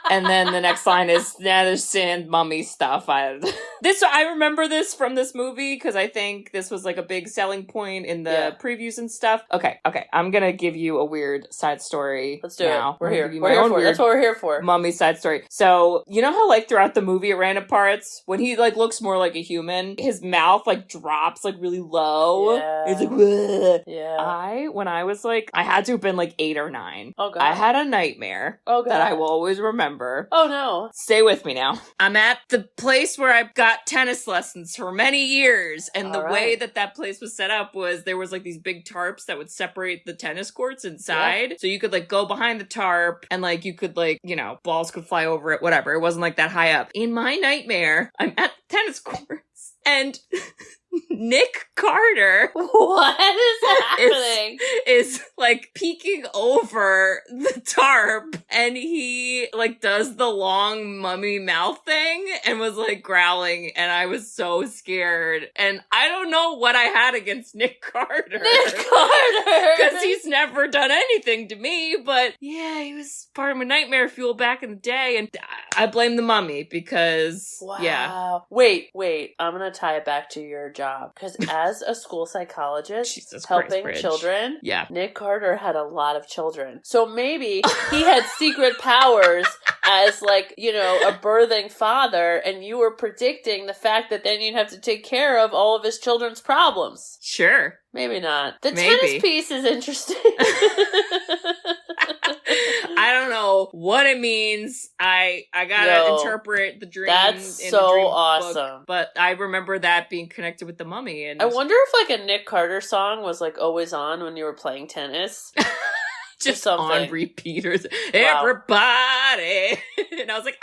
And then the next line is, there's sand mummy stuff. I remember this from this movie, because I think this was like a big selling point in the previews and stuff. Okay. I'm gonna give you a weird side story. Let's do it. We're here. That's what we're here for. Mummy side story. So, you know how like throughout the movie at random parts, when he like looks more like a human, his mouth like drops like really low. Yeah. He's like, bleh. Yeah. When I was like, I had to have been like 8 or 9. Oh god. I had a nightmare that I will always remember. Oh no. Stay with me now. I'm at the place where I got tennis lessons for many years, and the way that place was set up was there was like these big tarps that would separate the tennis courts inside, so you could like go behind the tarp, and like you could like, balls could fly over it, whatever. It wasn't like that high up. In my nightmare, I'm at the tennis courts, and Nick Carter. What is happening? Is like peeking over the tarp, and he like does the long mummy mouth thing and was like growling, and I was so scared. And I don't know what I had against Nick Carter. Because he's never done anything to me, but yeah, he was part of my nightmare fuel back in the day, and I blame the mummy because, yeah. Wait, I'm gonna tie it back to your job. Because as a school psychologist helping children, Nick Carter had a lot of children. So maybe he had secret powers as like, you know, a birthing father, and you were predicting the fact that then you'd have to take care of all of his children's problems. Sure. Maybe not. The tennis piece is interesting. I don't know what it means. I gotta interpret the dream. That's in so the dream awesome. Book, but I remember that being connected with the mummy. And I wonder if like a Nick Carter song was like always on when you were playing tennis. Just on repeaters. Everybody. And I was like,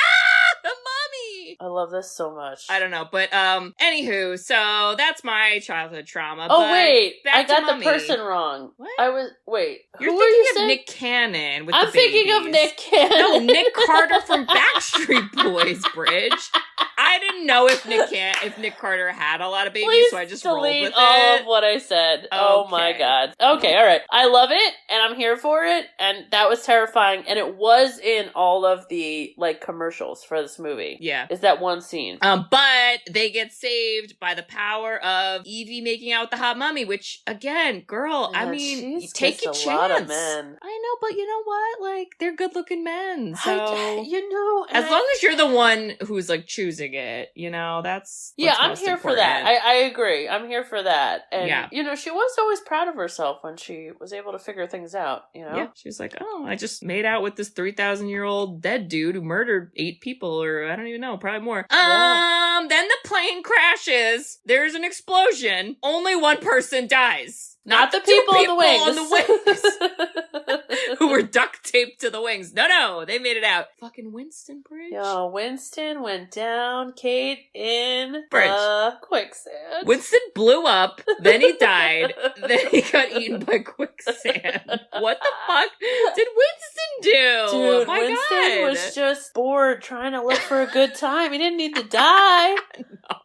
the mummy. I love this so much. I don't know. But anywho, so that's my childhood trauma. Oh, but wait. I got Mummy. the person wrong. What? Who You're are you thinking of saying? Nick Cannon with I'm the thinking babies. of Nick Cannon. No, Nick Carter from Backstreet Boys, Bridge. I didn't know if Nick Carter had a lot of babies, Please so I just rolled with it. delete all of what I said. Oh my god. Okay, alright. I love it, and I'm here for it, and that was terrifying, and it was in all of the, like, commercials for this movie. Yeah. Is that one scene. But they get saved by the power of Evie making out with the hot mummy, which, again, girl, Yeah, I mean, she's take your kissed chance. a lot of men. I know, but you know what? Like, they're good-looking men, so... as long as you're the one who's, like, choosing it, you know, that's I'm most here important. for that. I agree. I'm here for that. And, you know, she was always proud of herself when she was able to figure things out, you know? Yeah, she was like, oh, I just made out with this 3,000-year-old dead dude who murdered 8 people, or I don't even know, probably more. Wow. Then the plane crashes. There's an explosion. Only one person dies. Not the people on the wings. Who were duct taped to the wings. No, they made it out. Fucking Winston Bridge. Yo, Winston went down, Kate in Bridge. Quicksand. Winston blew up, then he died, then he got eaten by quicksand. What the fuck did Winston do? Dude, My Winston God. was just bored trying to look for a good time. He didn't need to die. No.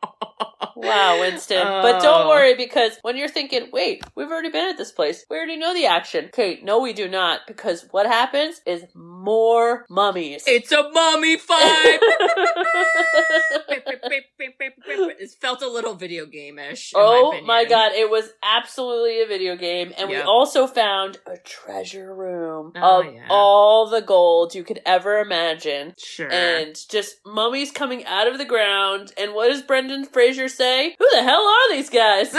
Wow, Winston. But don't worry, because when you're thinking, wait, we've already been at this place. We already know the action. Kate, no, we do not. Because what happens is more mummies. It's a mummy fight! It felt a little video game-ish, in my opinion. My God, it was absolutely a video game. And we also found a treasure room of all the gold you could ever imagine. Sure. And just mummies coming out of the ground. And what does Brendan Fraser say? Who the hell are these guys?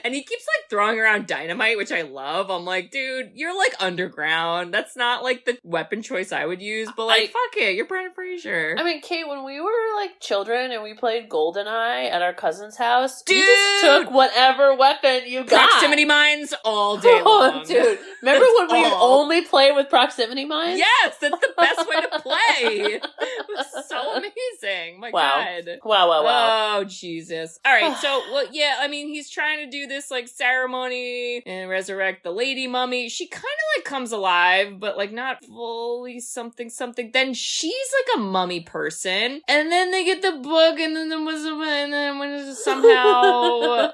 And he keeps, like, throwing around dynamite, which I love. I'm like, dude, you're, like, underground. That's not, like, the weapon choice I would use. But, like, fuck it. You're Brendan Fraser. I mean, Kate, when we were, like, children and we played GoldenEye at our cousin's house, dude, you just took whatever weapon you got. Proximity mines all day long. Dude, remember when we would only play with proximity mines? Yes, that's the best way to play. It was so amazing. My God. Wow. Oh, Jesus. All right, so, well, yeah, I mean, he's trying to do this, like, ceremony and resurrect the lady mummy. She kind of, like, comes alive, but, like, not fully something. Then she's, like, a mummy person. And then they get the book, and then somehow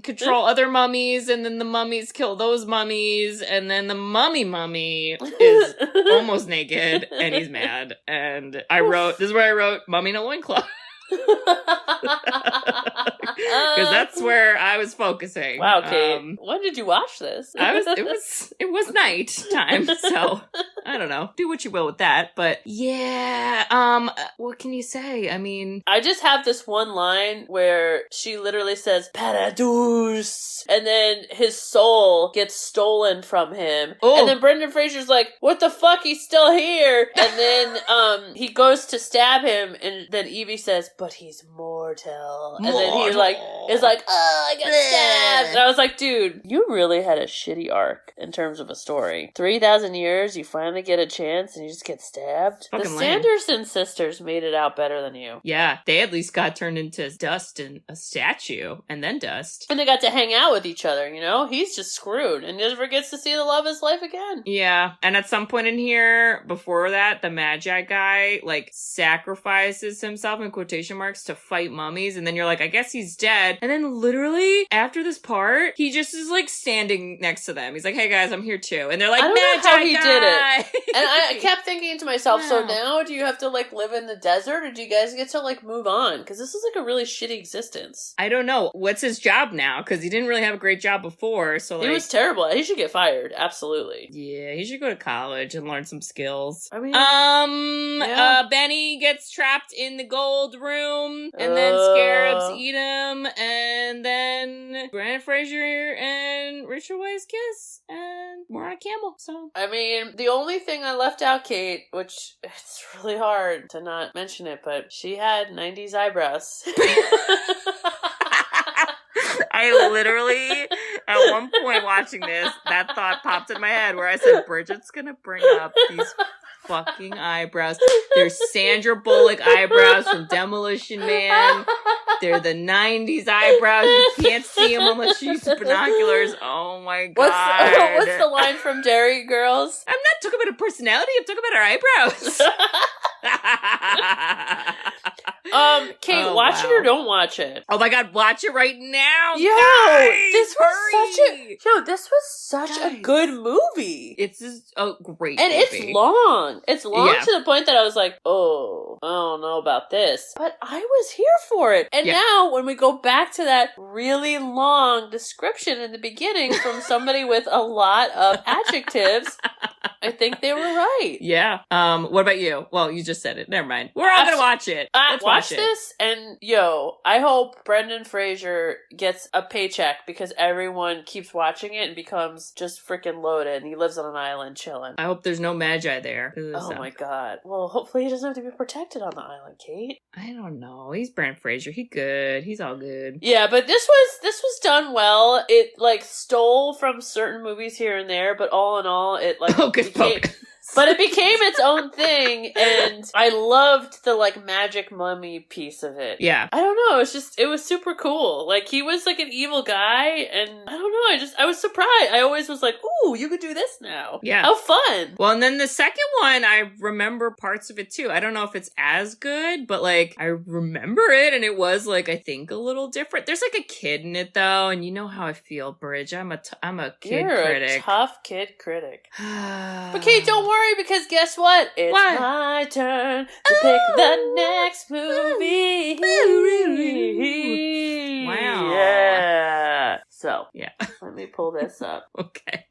control other mummies, and then the mummies kill those mummies, and then the mummy is almost naked, and he's mad. And this is where I wrote, mummy in a loincloth. Because that's where I was focusing. Wow, Kate. When did you watch this? It was night time, so I don't know. Do what you will with that, but yeah. What can you say? I mean, I just have this one line where she literally says "Paradous," and then his soul gets stolen from him, and then Brendan Fraser's like, "What the fuck? He's still here!" And then he goes to stab him, and then Evie says, "But he's mortal," and then he is like, oh, I got stabbed. And I was like, dude, you really had a shitty arc in terms of a story. 3,000 years, you finally get a chance and you just get stabbed. The Sanderson sisters made it out better than you. Yeah, they at least got turned into dust and a statue, and then dust. And they got to hang out with each other, you know? He's just screwed and never gets to see the love of his life again. Yeah, and at some point in here, before that, the Magi guy, like, sacrifices himself, in quotation marks, to fight mummies, and then you're like, I guess he's dead. And then literally, after this part, he just is, like, standing next to them. He's like, hey guys, I'm here too. And they're like, I don't Magi know how he guy! did it. And I kept thinking to myself, Wow. so now do you have to, like, live in the desert, or do you guys get to, like, move on? Because this is, like, a really shitty existence. I don't know. What's his job now? Because he didn't really have a great job before, so like... He was terrible. He should get fired. Absolutely. Yeah, he should go to college and learn some skills. I mean... Benny gets trapped in the gold room, and then scarabs eat him, and then Brendan Fraser and Rachel Weisz kiss, and we're on a camel, so... I mean, the only thing I left out, Kate, which it's really hard to not mention it, but she had 90s eyebrows. I literally, at one point watching this, that thought popped in my head where I said, Bridget's gonna bring up these fucking eyebrows. They're Sandra Bullock eyebrows from Demolition Man. They're the 90s eyebrows. You can't see them unless you use binoculars. Oh my god. What's the line from Dairy Girls? I'm not talking about her personality, I'm talking about her eyebrows. Kate, watch it or don't watch it. Oh my god, watch it right now. This was such a good movie. It's a great and movie. It's long. It's long to the point that I was like, oh, I don't know about this. But I was here for it. And now when we go back to that really long description in the beginning from somebody with a lot of adjectives, I think they were right. Yeah. What about you? Well, you just said it. Never mind. We're all gonna watch it. Let's watch this, and I hope Brendan Fraser gets a paycheck because everyone keeps watching it and becomes just freaking loaded, and he lives on an island chilling. I hope there's no Magi there. Oh my god. Well, hopefully he doesn't have to be protected on the island, Kate. I don't know. He's Brendan Fraser. He's good. He's all good. Yeah, but this was done well. It like stole from certain movies here and there, but all in all, it like Hocus Pocus. But it became its own thing, and I loved the, like, magic mummy piece of it. Yeah. I don't know, it was super cool. Like, he was, like, an evil guy, and I don't know, I was surprised. I always was like, ooh, you could do this now. Yeah. How fun. Well, and then the second one, I remember parts of it, too. I don't know if it's as good, but, like, I remember it, and it was, like, I think a little different. There's, like, a kid in it, though, and you know how I feel, Bridge. I'm a kid critic. You're a tough kid critic. But, Kate, don't worry, because guess what? It's my turn to pick the next movie. Wow. Yeah. So, yeah. Let me pull this up. Okay.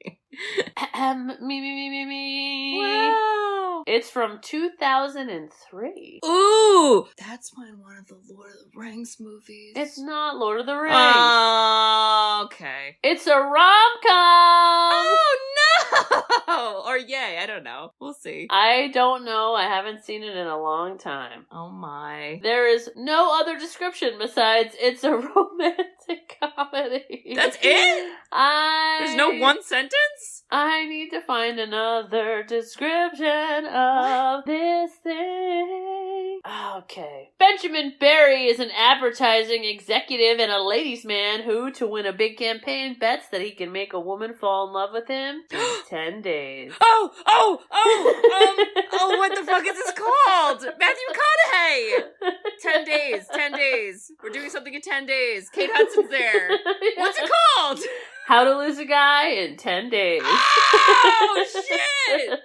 Me. Wow. It's from 2003. Ooh! That's one of the Lord of the Rings movies. It's not Lord of the Rings. Okay. It's a rom-com! Oh, no! Or yay, I don't know. We'll see. I don't know. I haven't seen it in a long time. Oh my. There is no other description besides it's a romantic comedy. That's it? There's no one sentence? I need to find another description of this thing. Okay. Benjamin Barry is an advertising executive and a ladies' man who, to win a big campaign, bets that he can make a woman fall in love with him in 10 days. Oh, what the fuck is this called? Matthew McConaughey! 10 days. We're doing something in 10 days. Kate Hudson's there. What's it called? How to Lose a Guy in 10 Days. Oh, shit!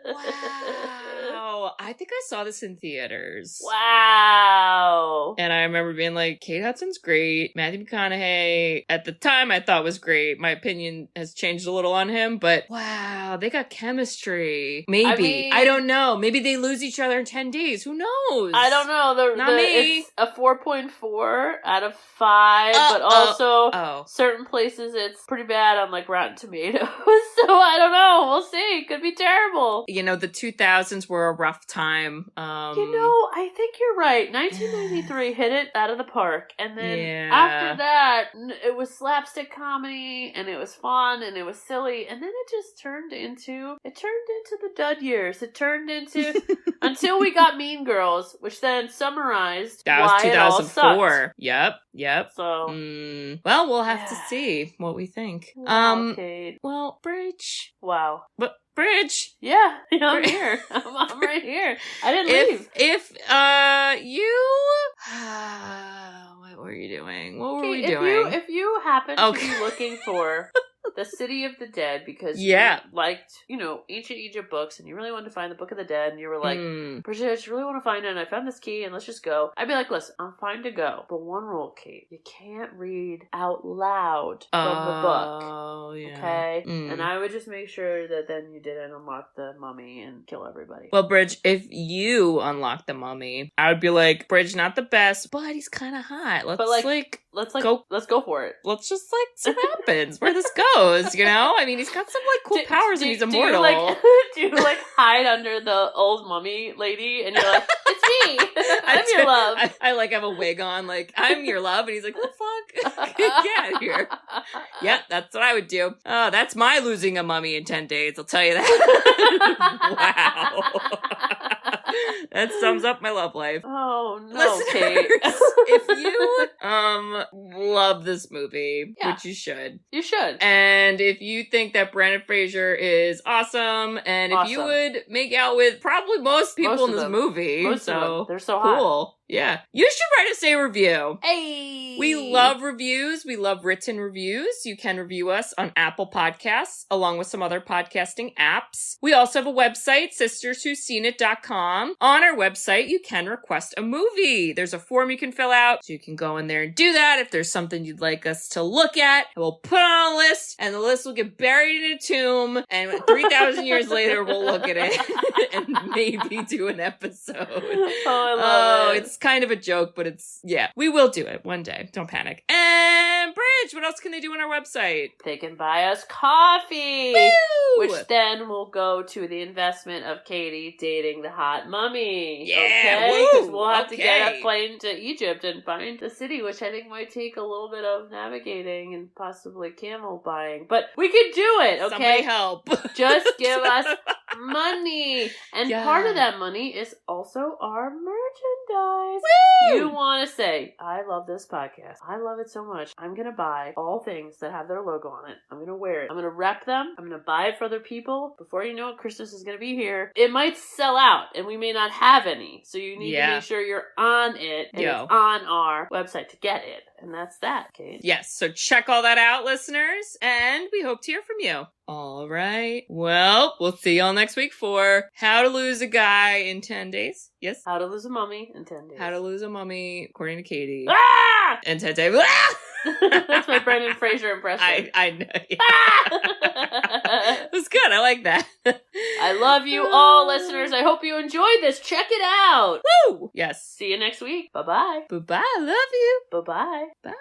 Wow. I think I saw this in theaters. Wow. And I remember being like, Kate Hudson's great. Matthew McConaughey, at the time, I thought was great. My opinion has changed a little on him, but wow, they got chemistry. Maybe. I don't know. Maybe they lose each other in 10 days. Who knows? I don't know. Not me. It's a 4.4 out of 5, but also certain places it's pretty bad on like Rotten Tomatoes. So I don't know. We'll see. Could be terrible. You know, the 2000s were a rough time. I think you're right. 1993 hit it out of the park. And then after that, it was slapstick comedy, and it was fun, and it was silly, and then it just turned into the dud years. It turned into until we got Mean Girls, which then summarized that was why 2004. It all sucked. Yep. So, well, we'll have to see what we think. Kate. Well, Bridge. Wow. But Bridge. Yeah, I'm here. I'm right here. I didn't leave. If you, what were you doing? What were we doing? If you happen to be looking for the City of the Dead because you liked, ancient Egypt books and you really wanted to find the Book of the Dead and you were like, Bridget, I just really want to find it and I found this key and let's just go. I'd be like, listen, I'm fine to go. But one rule, Kate, you can't read out loud from the book. Oh, yeah. Okay? And I would just make sure that then you didn't unlock the mummy and kill everybody. Well, Bridge, if you unlock the mummy, I would be like, Bridge, not the best, but he's kind of hot. Let's go for it. Let's just see what happens, where this goes. I mean, he's got some cool powers and he's immortal. Do you hide under the old mummy lady and you're like, it's me. I'm your love. I have a wig on, I'm your love, and he's like, what the fuck? Get out of here. Yep, that's what I would do. Oh, that's my losing a mummy in 10 days, I'll tell you that. Wow. That sums up my love life. Oh, no, Kate. If you love this movie, which you should. You should. And if you think that Brendan Fraser is awesome, and if you would make out with probably most people in this movie. Most of them. They're so cool. hot. Yeah. You should write us a review. Hey! We love reviews. We love written reviews. You can review us on Apple Podcasts, along with some other podcasting apps. We also have a website, sisterswhoseenit.com. On our website, you can request a movie. There's a form you can fill out, so you can go in there and do that. If there's something you'd like us to look at, we'll put it on a list, and the list will get buried in a tomb, and 3,000 years later, we'll look at it and maybe do an episode. Oh, I love it. It's kind of a joke, but we will do it one day. Don't panic. And Bridge, what else can they do on our website? They can buy us coffee, Woo! Which then will go to the investment of Katie dating the hot mummy. Yeah, okay, because we'll have to get a plane to Egypt and find the city, which I think might take a little bit of navigating and possibly camel buying. But we can do it. Okay, somebody help. Just give us money, and part of that money is also our merchandise. Woo! You want to say, I love this podcast. I love it so much. I'm going to buy all things that have their logo on it. I'm going to wear it. I'm going to rep them. I'm going to buy it for other people. Before you know it, Christmas is going to be here. It might sell out and we may not have any. So you need to make sure you're on it and it's on our website to get it. And that's that, Kate. Yes, so check all that out, listeners, and we hope to hear from you. All right. Well, we'll see y'all next week for How to Lose a Guy in 10 Days. Yes? How to Lose a Mummy in 10 Days. How to Lose a Mummy, according to Katie. Ah! In 10 days. Ah! That's my Brendan Fraser impression. I know. Yeah. It was good. I like that. I love you all, listeners. I hope you enjoyed this. Check it out. Woo! Yes. See you next week. Bye-bye. Bye-bye. Love you. Bye-bye. Bye.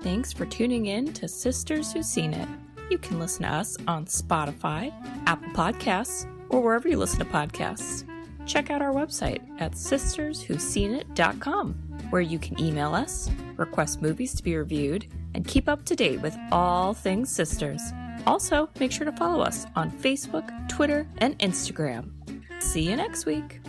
Thanks for tuning in to Sisters Who've Seen It. You can listen to us on Spotify, Apple Podcasts, or wherever you listen to podcasts. Check out our website at sisterswhoseenit.com, where you can email us, request movies to be reviewed, and keep up to date with all things sisters. Also, make sure to follow us on Facebook, Twitter, and Instagram. See you next week.